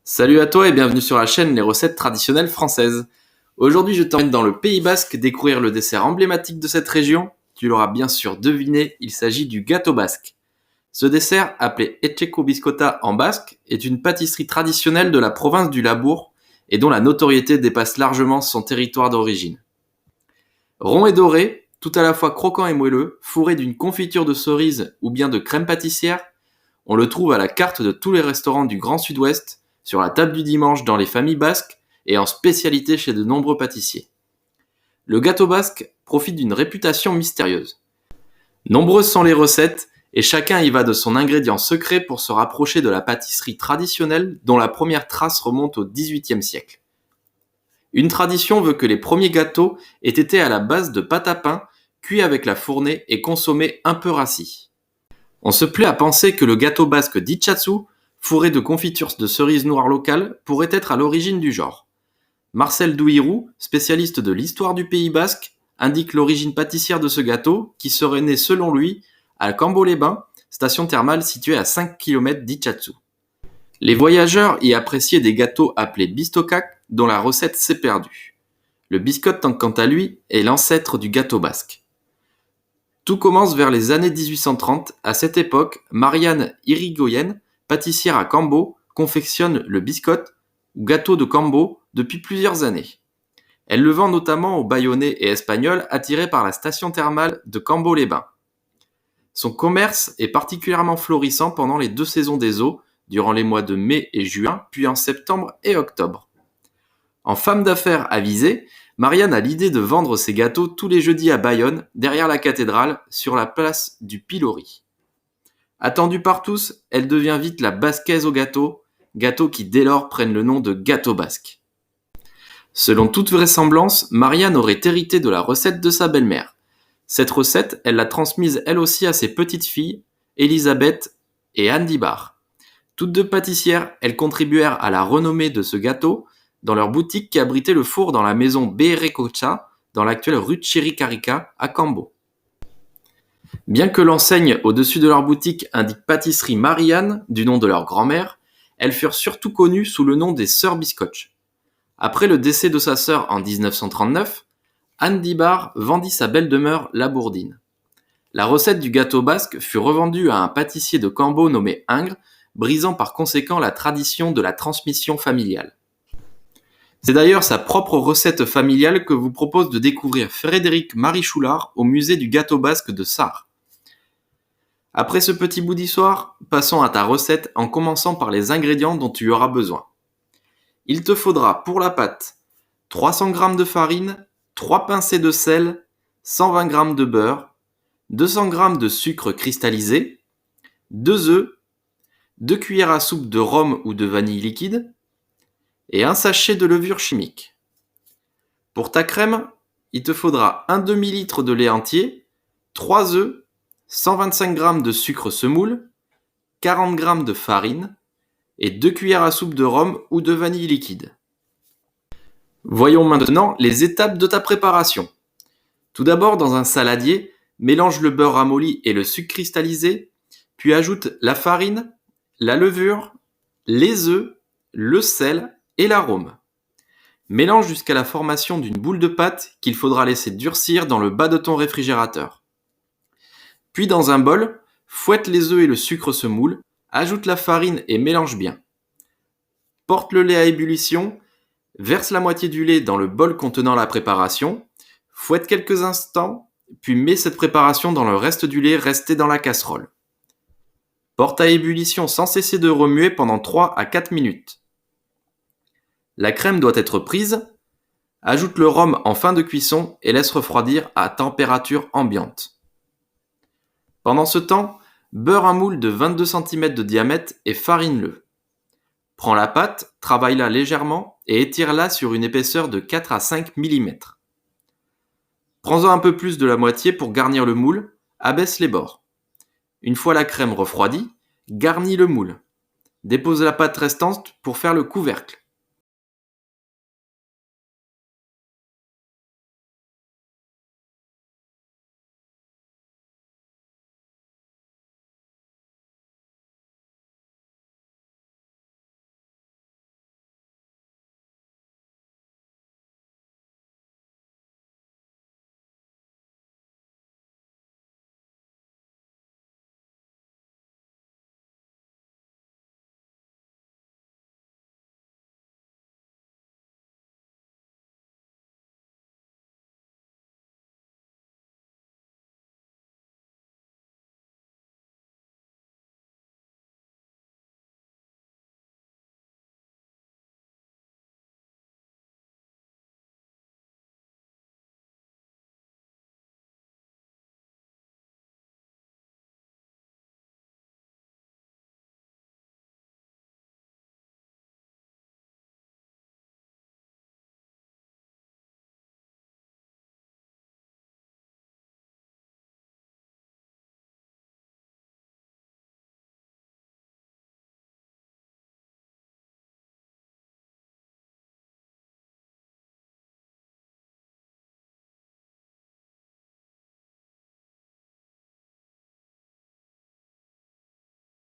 Salut à toi et bienvenue sur la chaîne Les recettes traditionnelles françaises. Aujourd'hui, je t'emmène dans le Pays Basque découvrir le dessert emblématique de cette région. Tu l'auras bien sûr deviné, il s'agit du gâteau basque. Ce dessert, appelé etxeko bizkota en basque, est une pâtisserie traditionnelle de la province du Labourd et dont la notoriété dépasse largement son territoire d'origine. Rond et doré, tout à la fois croquant et moelleux, fourré d'une confiture de cerise ou bien de crème pâtissière, on le trouve à la carte de tous les restaurants du Grand Sud-Ouest, sur la table du dimanche dans les familles basques et en spécialité chez de nombreux pâtissiers. Le gâteau basque profite d'une réputation mystérieuse. Nombreuses sont les recettes et chacun y va de son ingrédient secret pour se rapprocher de la pâtisserie traditionnelle dont la première trace remonte au XVIIIe siècle. Une tradition veut que les premiers gâteaux aient été à la base de pâte à pain cuit avec la fournée et consommé un peu rassis. On se plaît à penser que le gâteau basque d'Ichatsu, fourré de confiture de cerises noires locales, pourrait être à l'origine du genre. Marcel Douirou, spécialiste de l'histoire du Pays Basque, indique l'origine pâtissière de ce gâteau, qui serait né selon lui à Cambo-les-Bains, station thermale située à 5 km d'Ichatsu. Les voyageurs y appréciaient des gâteaux appelés bistokak, dont la recette s'est perdue. Le biscotte, quant à lui, est l'ancêtre du gâteau basque. Tout commence vers les années 1830. À cette époque, Marianne Irigoyen, pâtissière à Cambo, confectionne le biscotte, ou gâteau de Cambo, depuis plusieurs années. Elle le vend notamment aux Bayonnais et Espagnols attirés par la station thermale de Cambo-les-Bains. Son commerce est particulièrement florissant pendant les 2 saisons des eaux, durant les mois de mai et juin, puis en septembre et octobre. En femme d'affaires avisée, Marianne a l'idée de vendre ses gâteaux tous les jeudis à Bayonne, derrière la cathédrale, sur la place du Pilori. Attendue par tous, elle devient vite la basquaise au gâteaux qui dès lors prennent le nom de gâteau basque. Selon toute vraisemblance, Marianne aurait hérité de la recette de sa belle-mère. Cette recette, elle l'a transmise elle aussi à ses petites filles, Elisabeth et Anne Dibar. Toutes deux pâtissières, elles contribuèrent à la renommée de ce gâteau dans leur boutique qui abritait le four dans la maison Beherekocha, dans l'actuelle rue Chirikarika à Cambo. Bien que l'enseigne au-dessus de leur boutique indique pâtisserie Marianne, du nom de leur grand-mère, elles furent surtout connues sous le nom des sœurs Biscotch. Après le décès de sa sœur en 1939, Anne Dibar vendit sa belle demeure Labourdine. La recette du gâteau basque fut revendue à un pâtissier de Cambo nommé Ingres, brisant par conséquent la tradition de la transmission familiale. C'est d'ailleurs sa propre recette familiale que vous propose de découvrir Frédéric Marie Choulard au musée du gâteau basque de Sarre. Après ce petit bout d'histoire, passons à ta recette en commençant par les ingrédients dont tu auras besoin. Il te faudra pour la pâte 300 g de farine, 3 pincées de sel, 120 g de beurre, 200 g de sucre cristallisé, 2 œufs, 2 cuillères à soupe de rhum ou de vanille liquide et un sachet de levure chimique. Pour ta crème, il te faudra un demi-litre de lait entier, 3 œufs, 125 g de sucre semoule, 40 g de farine et 2 cuillères à soupe de rhum ou de vanille liquide. Voyons maintenant les étapes de ta préparation. Tout d'abord, dans un saladier, mélange le beurre ramolli et le sucre cristallisé, puis ajoute la farine, la levure, les œufs, le sel et l'arôme. Mélange jusqu'à la formation d'une boule de pâte qu'il faudra laisser durcir dans le bas de ton réfrigérateur. Puis dans un bol, fouette les œufs et le sucre semoule, ajoute la farine et mélange bien. Porte le lait à ébullition, verse la moitié du lait dans le bol contenant la préparation, fouette quelques instants, puis mets cette préparation dans le reste du lait resté dans la casserole. Porte à ébullition sans cesser de remuer pendant 3 à 4 minutes. La crème doit être prise, ajoute le rhum en fin de cuisson et laisse refroidir à température ambiante. Pendant ce temps, beurre un moule de 22 cm de diamètre et farine-le. Prends la pâte, travaille-la légèrement et étire-la sur une épaisseur de 4 à 5 mm. Prends-en un peu plus de la moitié pour garnir le moule, abaisse les bords. Une fois la crème refroidie, garnis le moule. Dépose la pâte restante pour faire le couvercle.